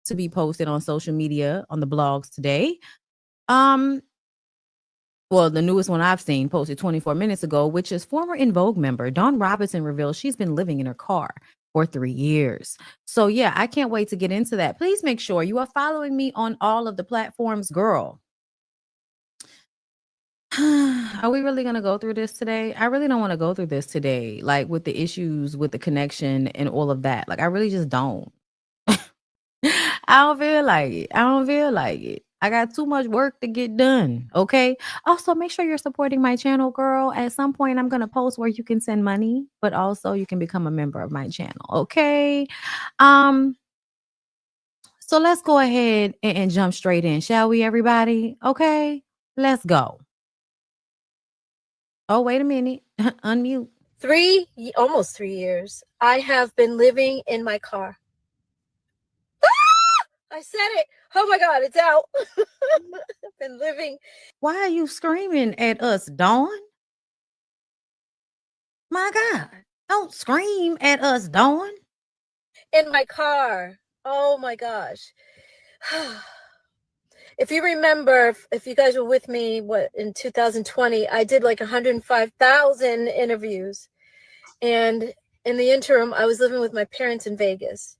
to be posted on social media on the blogs today. Um, well, the newest one I've seen posted 24 minutes ago, which is former In Vogue member Dawn Robinson reveals she's been living in her car for 3 years. So, yeah, I can't wait to get into that. Please make sure you are following me on all of the platforms, girl. Are we really going to go through this today? I really don't want to go through this today, like with the issues with the connection and all of that. Like, I really just don't. I don't feel like it. I don't feel like it. I got too much work to get done. Okay. Also, make sure you're supporting my channel, girl. At some point, I'm going to post where you can send money, but also you can become a member of my channel. Okay. Um, so let's go ahead and jump straight in, shall we, everybody? Okay. Let's go. Oh, wait a minute. Unmute. Almost 3 years, I have been living in my car. I said it. Oh my God, it's out. I've been living. Why are you screaming at us, Dawn? My God, don't scream at us, Dawn. In my car. Oh my gosh. If you remember, if you guys were with me, in 2020, I did like 105,000 interviews. And in the interim, I was living with my parents in Vegas.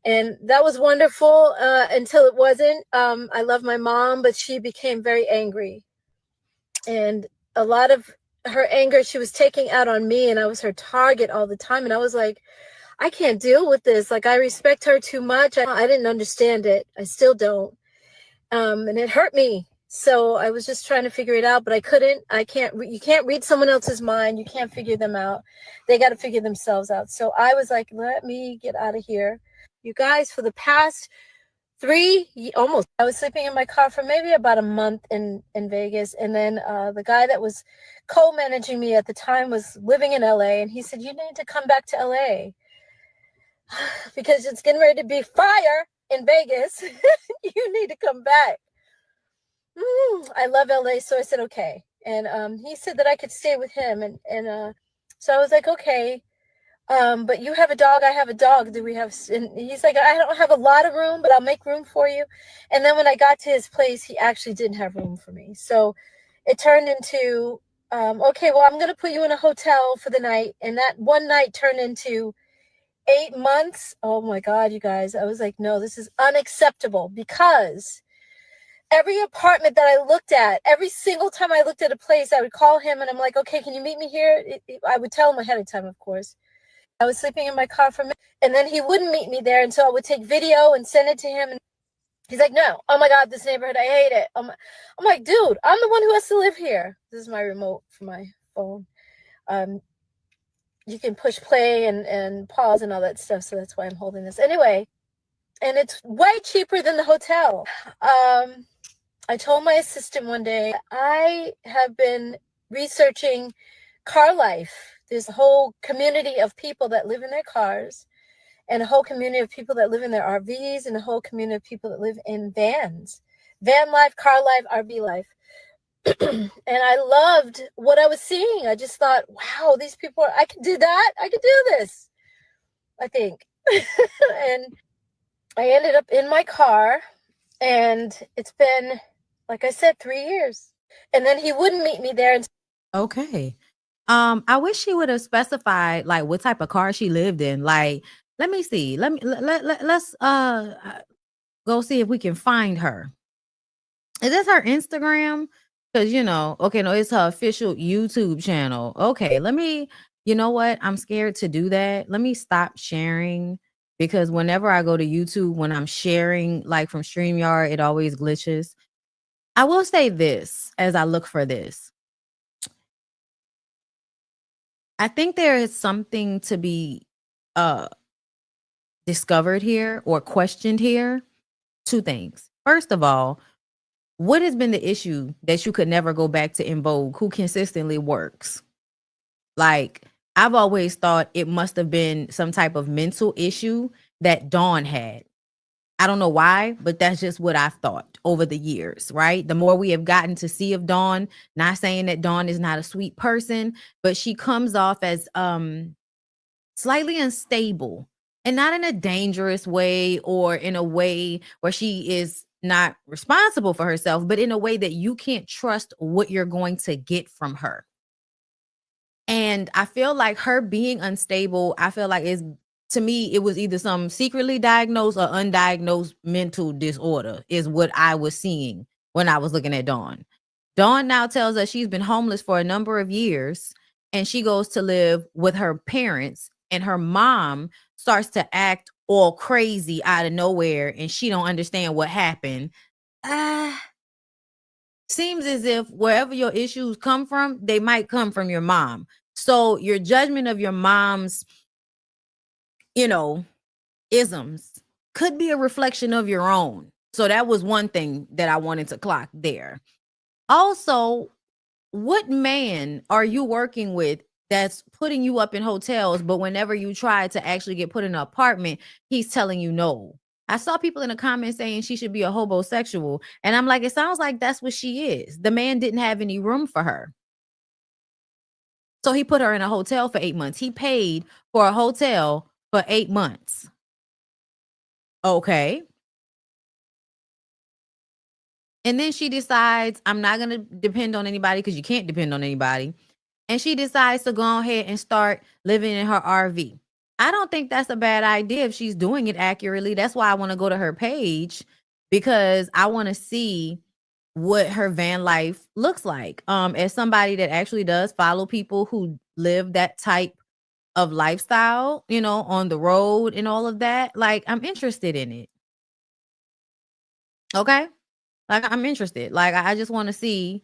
And that was wonderful until it wasn't. I love my mom, but she became very angry. And a lot of her anger, she was taking out on me, and I was her target all the time. And I was like, I can't deal with this. Like, I respect her too much. I didn't understand it. I still don't. And it hurt me. So I was just trying to figure it out, but I couldn't. You can't read someone else's mind. You can't figure them out. They got to figure themselves out. So I was like, let me get out of here. You guys, for the past almost, I was sleeping in my car for maybe about a month in Vegas. And then the guy that was co-managing me at the time was living in LA. And he said, you need to come back to LA because it's getting ready to be fire in Vegas. You need to come back. I love LA. So I said, okay. And he said that I could stay with him. And so I was like, okay. But you have a dog, I have a dog. Do we have? And he's like, I don't have a lot of room, but I'll make room for you. And then when I got to his place, he actually didn't have room for me. So it turned into, okay, well, I'm going to put you in a hotel for the night. And that one night turned into 8 months. Oh my God, you guys. I was like, no, this is unacceptable, because every apartment that I looked at, every single time I looked at a place, I would call him and I'm like, okay, can you meet me here? I would tell him ahead of time, of course. I was sleeping in my car for a minute, and then he wouldn't meet me there. And so I would take video and send it to him. And he's like, no, oh my God, this neighborhood, I hate it. I'm like, dude, I'm the one who has to live here. This is my remote for my phone. You can push play and pause and all that stuff. So that's why I'm holding this. Anyway, and it's way cheaper than the hotel. I told my assistant one day, I have been researching car life. There's a whole community of people that live in their cars, and a whole community of people that live in their RVs, and a whole community of people that live in vans. Van life, car life, RV life. And I loved what I was seeing. I just thought, wow, these people, I could do that. I could do this, I think. And I ended up in my car, and it's been, like I said, 3 years. And then he wouldn't meet me there. Okay. I wish she would have specified like what type of car she lived in. Like, let me see. Let's go see if we can find her. Is this her Instagram? Because okay, no, it's her official YouTube channel. Okay, you know what? I'm scared to do that. Let me stop sharing, because whenever I go to YouTube, when I'm sharing like from StreamYard, it always glitches. I will say this as I look for this. I think there is something to be discovered here or questioned here. Two things. First of all, what has been the issue that you could never go back to In Vogue, who consistently works? Like, I've always thought it must have been some type of mental issue that Dawn had. I don't know why, but that's just what I've thought over the years, right? The more we have gotten to see of Dawn, not saying that Dawn is not a sweet person, but she comes off as slightly unstable and not in a dangerous way or in a way where she is not responsible for herself, but in a way that you can't trust what you're going to get from her. And I feel like her being unstable, I feel like is to me, it was either some secretly diagnosed or undiagnosed mental disorder, is what I was seeing when I was looking at Dawn. Dawn now tells us she's been homeless for a number of years and she goes to live with her parents, and her mom starts to act all crazy out of nowhere and she don't understand what happened. Ah, seems as if wherever your issues come from, they might come from your mom. So your judgment of your mom's, you know, isms could be a reflection of your own. So that was one thing that I wanted to clock there. Also, what man are you working with that's putting you up in hotels, but whenever you try to actually get put in an apartment, he's telling you no? I saw people in the comments saying she should be a homosexual. And I'm like, it sounds like that's what she is. The man didn't have any room for her. So he put her in a hotel for 8 months. He paid for a hotel for 8 months. Okay. And then she decides, I'm not going to depend on anybody because you can't depend on anybody. And she decides to go ahead and start living in her RV. I don't think that's a bad idea if she's doing it accurately. That's why I want to go to her page, because I want to see what her van life looks like. As somebody that actually does follow people who live that type of lifestyle, on the road and all of that, like I'm interested in it. Okay? Like I'm interested. Like I just want to see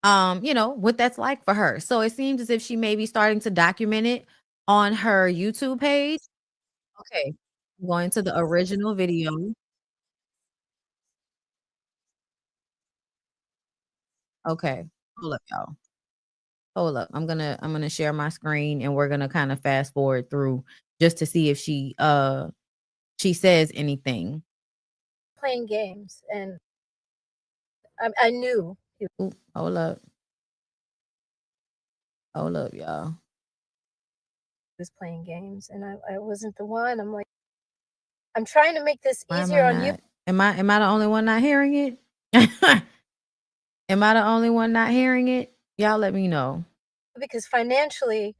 what that's like for her. So it seems as if she may be starting to document it on her YouTube page. Okay. Going to the original video. Okay. Hold up, y'all. Hold up. I'm gonna share my screen and we're gonna kind of fast forward through just to see if she says anything. Playing games, and I knew he Ooh, hold up. Hold up, y'all. was playing games, and I wasn't the one. I'm like, I'm trying to make this Why am I easier on you not? Am I the only one not hearing it? Am I the only one not hearing it? Y'all let me know. because financially,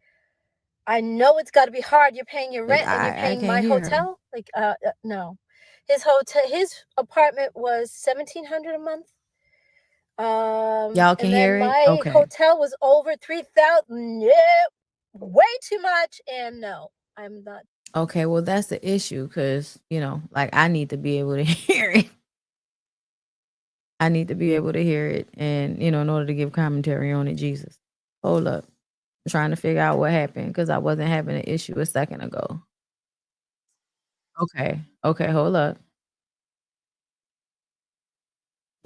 I know it's got to be hard. You're paying your 'Cause rent and you're I paying can't my hear her. hotel. Like, no, his apartment was $1,700 a month. Y'all can And then hear it? my Okay. hotel was over 3,000. Yeah, way too much. And no, I'm not. Okay, well that's the issue because, like I need to be able to hear it. I need to be able to hear it and, in order to give commentary on it, Jesus. Hold up. I'm trying to figure out what happened because I wasn't having an issue a second ago. Okay. Okay, hold up.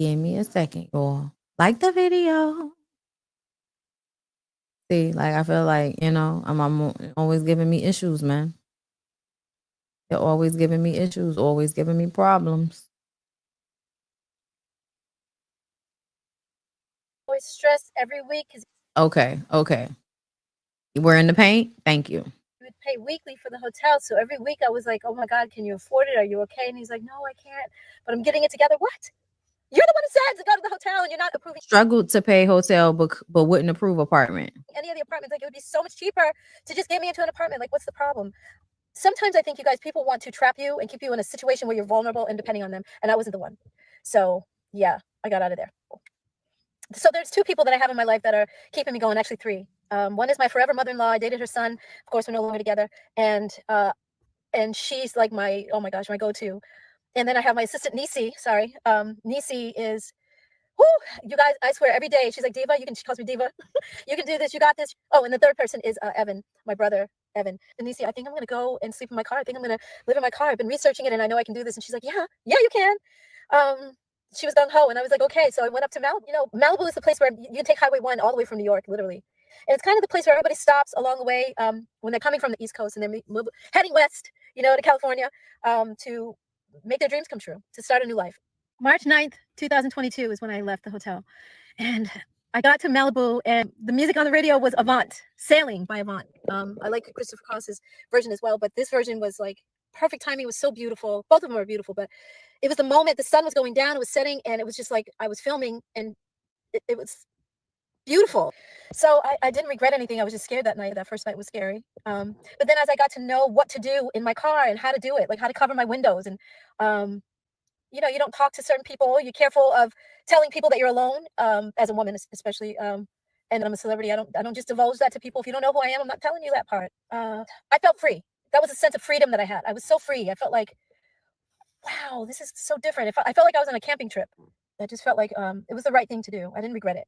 Give me a second, y'all. Like the video. See, like I feel like, I'm always giving me issues, man. They're always giving me issues, always giving me problems. Always stressed every week because Okay, okay. We're in the paint. Thank you. he would pay weekly for the hotel. So every week I was like, oh my God, can you afford it? Are you okay? And he's like, no, I can't, but I'm getting it together. What? You're the one who said to go to the hotel and you're not approving Struggled to pay hotel, but wouldn't approve apartment. any of the apartments. Like, it would be so much cheaper to just get me into an apartment. Like, what's the problem? Sometimes I think you guys, people want to trap you and keep you in a situation where you're vulnerable and depending on them. And I wasn't the one. So yeah, I got out of there. So there's two people that I have in my life that are keeping me going. Actually, three. One is my forever mother-in-law. I dated her son. Of course, we're no longer together. And she's like my, oh my gosh, my go-to. And then I have my assistant Nisi. Sorry, Nisi is, whoo, you guys. I swear, every day she's like, Diva. She calls me Diva. You can do this. You got this. Oh, and the third person is Evan, my brother. Evan. And Nisi, I think I'm gonna go and sleep in my car. I think I'm gonna live in my car. I've been researching it, and I know I can do this. And she's like, yeah, yeah, you can. Um, she was gung ho, and I was like, okay. So I went up to Malibu. Malibu is the place where you can take Highway 1 all the way from New York, literally. And it's kind of the place where everybody stops along the way when they're coming from the East Coast and they're heading west, to California, to make their dreams come true, to start a new life. March 9th, 2022 is when I left the hotel. And I got to Malibu and the music on the radio was Avant, Sailing by Avant. I like Christopher Cross's version as well, but this version was like perfect timing. It was so beautiful. Both of them were beautiful, but it was the moment the sun was going down, it was setting, and it was just like I was filming, and it was beautiful. So I didn't regret anything. I was just scared that night. That first night was scary. But then as I got to know what to do in my car and how to do it, like how to cover my windows, and you don't talk to certain people. You're careful of telling people that you're alone, as a woman, especially. And I'm a celebrity. I don't just divulge that to people. If you don't know who I am, I'm not telling you that part. I felt free. That was a sense of freedom that I had. I was so free. I felt like, wow, this is so different. I felt like I was on a camping trip. I just felt like it was the right thing to do. I didn't regret it.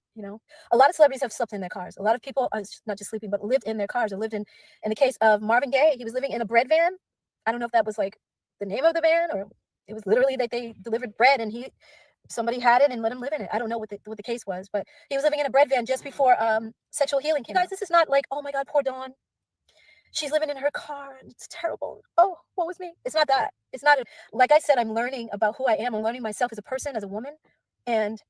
A lot of celebrities have slept in their cars. A lot of people, not just sleeping, but lived in their cars, or lived in the case of Marvin Gaye, he was living in a bread van. I don't know if that was like the name of the van, or it was literally that they delivered bread and somebody had it and let him live in it. I don't know what the case was, but he was living in a bread van just before sexual healing came. You guys, this is not like, oh my God, poor Dawn, she's living in her car and it's terrible. Oh, what was me? It's not that. It's not. Like I said, I'm learning about who I am. I'm learning myself as a person, as a woman. And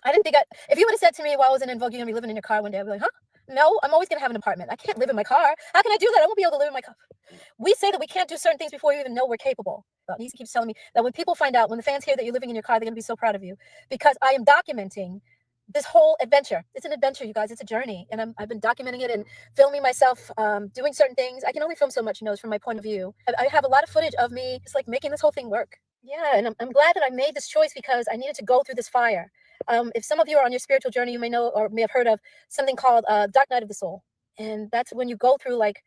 I didn't think if you would have said to me while I was in Vogue, you're gonna be living in your car one day, I'd be like, huh? No, I'm always gonna have an apartment. I can't live in my car. How can I do that? I won't be able to live in my car. We say that we can't do certain things before we even know we're capable. He keeps telling me that when people find out, when the fans hear that you're living in your car, they're gonna be so proud of you, because I am documenting this whole adventure. It's an adventure, you guys. It's a journey, and I've been documenting it and filming myself doing certain things. I can only film so much, from my point of view. I have a lot of footage of me just like making this whole thing work. Yeah, and I'm glad that I made this choice, because I needed to go through this fire. If some of you are on your spiritual journey, you may know or may have heard of something called Dark Night of the Soul, and that's when you go through like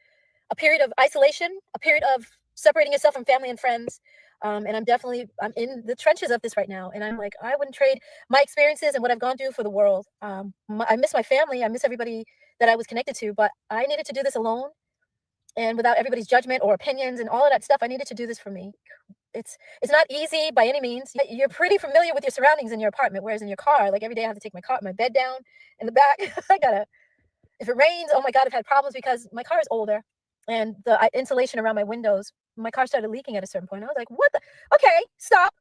a period of isolation, a period of separating yourself from family and friends. And I'm in the trenches of this right now, and I'm like, I wouldn't trade my experiences and what I've gone through for the world. I miss my family, I miss everybody that I was connected to, but I needed to do this alone and without everybody's judgment or opinions and all of that stuff. I needed to do this for me. It's not easy by any means. You're pretty familiar with your surroundings in your apartment, whereas in your car, like every day I have to take my bed down in the back. If it rains, oh my God, I've had problems because my car is older, and the insulation around my windows, my car started leaking at a certain point. I was like, what the? Okay, stop.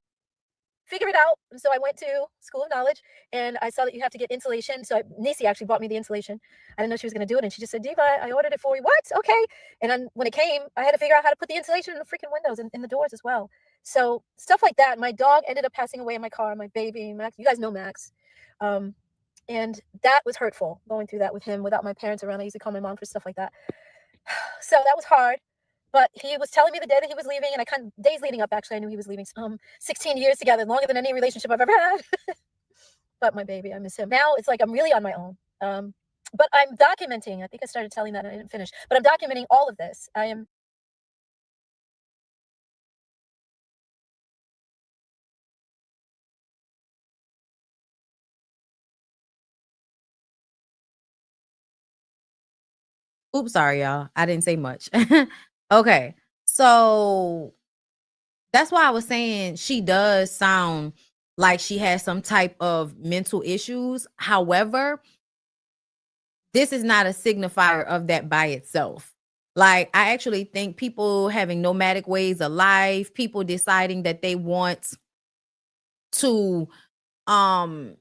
Figure it out. And so I went to School of Knowledge, and I saw that you have to get insulation. So Nisi actually bought me the insulation. I didn't know she was going to do it. And she just said, Diva, I ordered it for you. What? Okay. And then when it came, I had to figure out how to put the insulation in the freaking windows and in the doors as well. So stuff like that. My dog ended up passing away in my car, my baby, Max. You guys know Max. And that was hurtful, going through that with him without my parents around. I used to call my mom for stuff like that. So that was hard. But he was telling me the day that he was leaving, and days leading up, actually, I knew he was leaving. 16 years together, longer than any relationship I've ever had. But my baby, I miss him. Now it's like I'm really on my own. But I'm documenting. I think I started telling that and I didn't finish. But I'm documenting all of this. I am. Oops, sorry, y'all. I didn't say much. Okay. So that's why I was saying she does sound like she has some type of mental issues. However, this is not a signifier of that by itself. Like, I actually think people having nomadic ways of life, people deciding that they want to um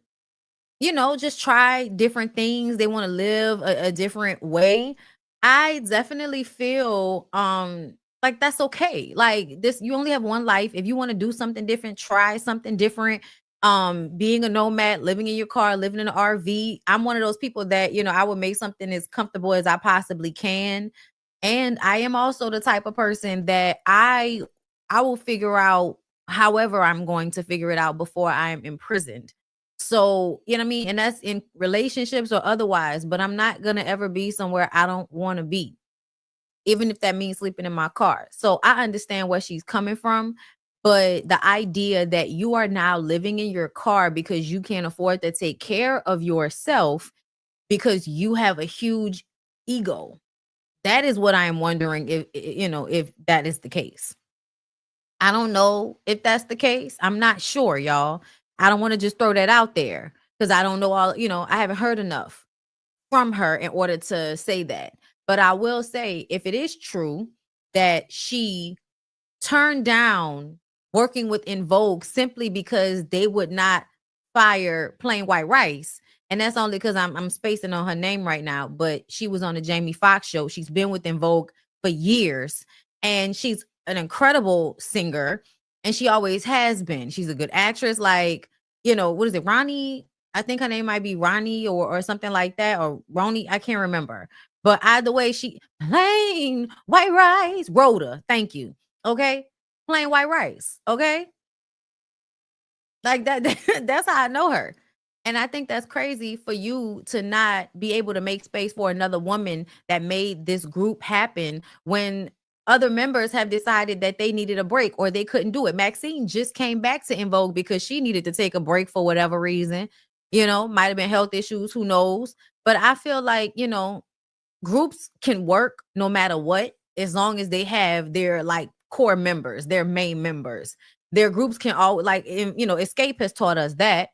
just try different things. They want to live a different way. I definitely feel like that's okay. Like, this, you only have one life. If you want to do something different, try something different. Being a nomad, living in your car, living in an RV. I'm one of those people that, I would make something as comfortable as I possibly can. And I am also the type of person that I will figure out however I'm going to figure it out before I am imprisoned. So, you know what I mean? And that's in relationships or otherwise, but I'm not going to ever be somewhere I don't want to be, even if that means sleeping in my car. So I understand where she's coming from, but the idea that you are now living in your car because you can't afford to take care of yourself because you have a huge ego. That is what I am wondering if that is the case. I don't know if that's the case. I'm not sure, y'all. I don't want to just throw that out there because I don't know I haven't heard enough from her in order to say that. But I will say, if it is true that she turned down working with In Vogue simply because they would not fire plain white rice, And that's only because I'm spacing on her name right now. But she was on the Jamie Foxx show. She's been with En Vogue for years, and she's an incredible singer, and she always has been. She's a good actress. Like, what is it, Ronnie? I think her name might be Ronnie or something like that, or Ronnie. I can't remember. But either way, she plain white rice. Rhoda, thank you. Okay, plain white rice. Okay, like that. That's how I know her. And I think that's crazy for you to not be able to make space for another woman that made this group happen when other members have decided that they needed a break or they couldn't do it. Maxine just came back to En Vogue because she needed to take a break for whatever reason. Might have been health issues, who knows? But I feel like, groups can work no matter what, as long as they have their like core members, their main members. Their groups can all like, Escape has taught us that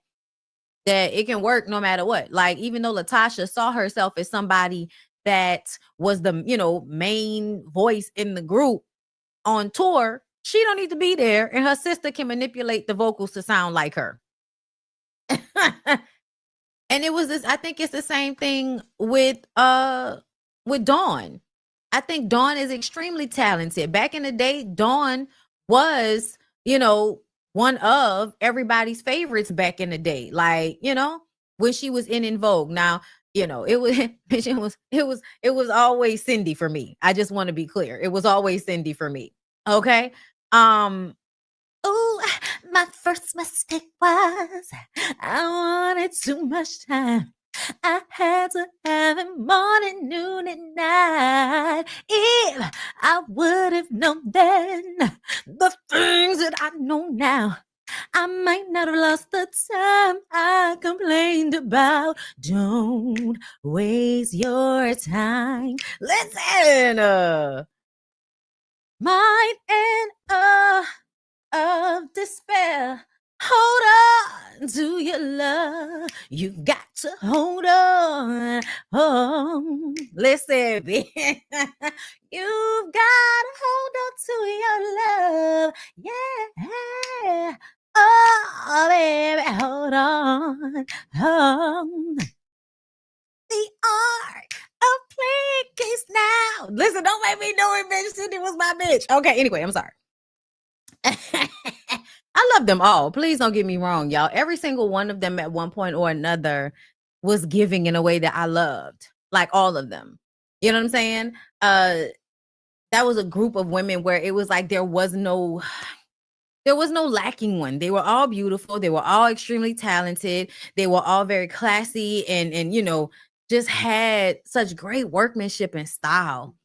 it can work no matter what. Like, even though Latasha saw herself as somebody that was the, main voice in the group on tour, she don't need to be there, and her sister can manipulate the vocals to sound like her. And it was this, I think it's the same thing with Dawn. I think Dawn is extremely talented. Back in the day, Dawn was, one of everybody's favorites back in the day. Like, when she was in Vogue. Now, it was it was always Cindy for me. I just want to be clear. It was always Cindy for me. Okay. Oh, my first mistake was I wanted too much time. I had to have it morning, noon, and night. If I would have known then the things that I know now, I might not have lost the time I complained about. Don't waste your time. Listen, might end of despair. Hold on to your love. You got to hold on. Oh, listen, you've got to hold on to your love. Yeah. Oh, baby, hold on. The art of playing games now. Listen, don't make me know it, bitch. Cindy was my bitch. Okay, anyway, I'm sorry. I love them all. Please don't get me wrong, y'all. Every single one of them at one point or another was giving in a way that I loved. Like all of them. You know what I'm saying? That was a group of women where it was like there was no lacking one. They were all beautiful. They were all extremely talented. They were all very classy and just had such great workmanship and style.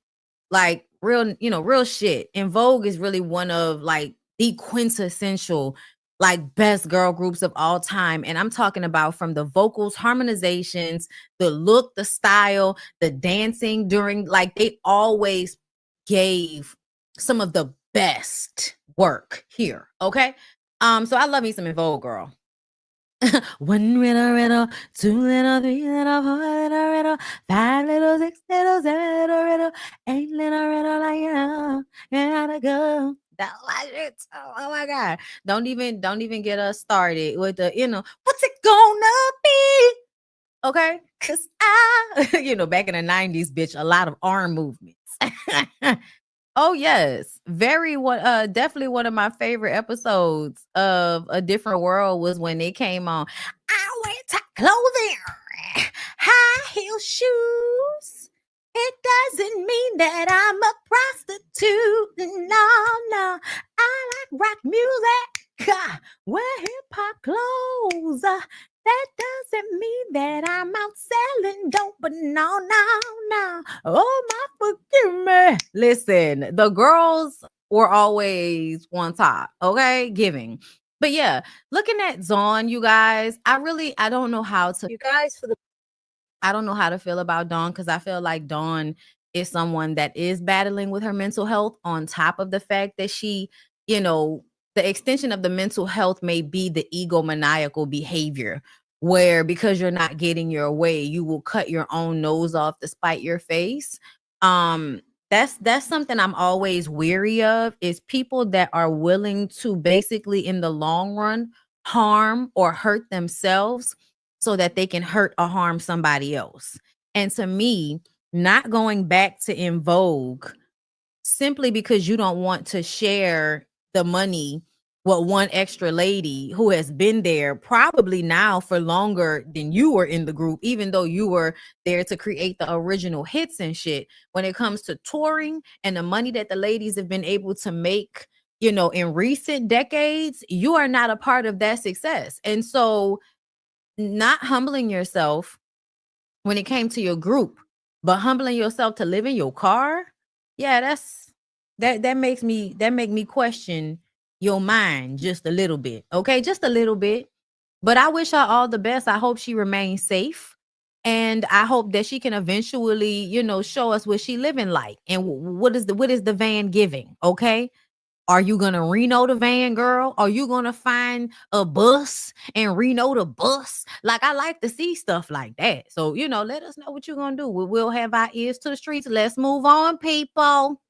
Like real shit. En Vogue is really one of like the quintessential like best girl groups of all time. And I'm talking about from the vocals, harmonizations, the look, the style, the dancing during, like they always gave some of the best work here. Okay. So I love me some En Vogue, girl. One little riddle, two little, three little, four little riddle, five little, six little, seven little riddle, eight little riddle, like gotta go. That like it. Oh my god! Don't even get us started with the what's it gonna be? Okay, cause back in the 90s, bitch, a lot of arm movements. Oh yes, definitely one of my favorite episodes of A Different World was when they came on. I wear tight clothing, high heel shoes. It doesn't mean that I'm a prostitute. No, I like rock music. Wear hip hop clothes. That doesn't mean that I'm out selling dope, but no. Oh my, forgive me. Listen, the girls were always on top, okay? Giving. But yeah, looking at Dawn, you guys, I don't know how to. You guys, I don't know how to feel about Dawn because I feel like Dawn is someone that is battling with her mental health on top of the fact that she, the extension of the mental health may be the egomaniacal behavior where because you're not getting your way, you will cut your own nose off to spite your face. That's something I'm always weary of is people that are willing to basically in the long run harm or hurt themselves so that they can hurt or harm somebody else. And to me, not going back to In Vogue simply because you don't want to share the money with one extra lady who has been there probably now for longer than you were in the group, even though you were there to create the original hits and shit. When it comes to touring and the money that the ladies have been able to make, you know, in recent decades, you are not a part of that success. And so, not humbling yourself when it came to your group, but humbling yourself to live in your car, yeah, that make me question your mind just a little bit. Okay, just a little bit. But I wish her all the best. I hope she remains safe. And I hope that she can eventually, you know, show us what she living like and what is the van giving. Okay. Are you gonna reno the van, girl? Are you gonna find a bus and reno the bus? Like, I like to see stuff like that. So, you know, let us know what you're gonna do. We'll have our ears to the streets. Let's move on, people.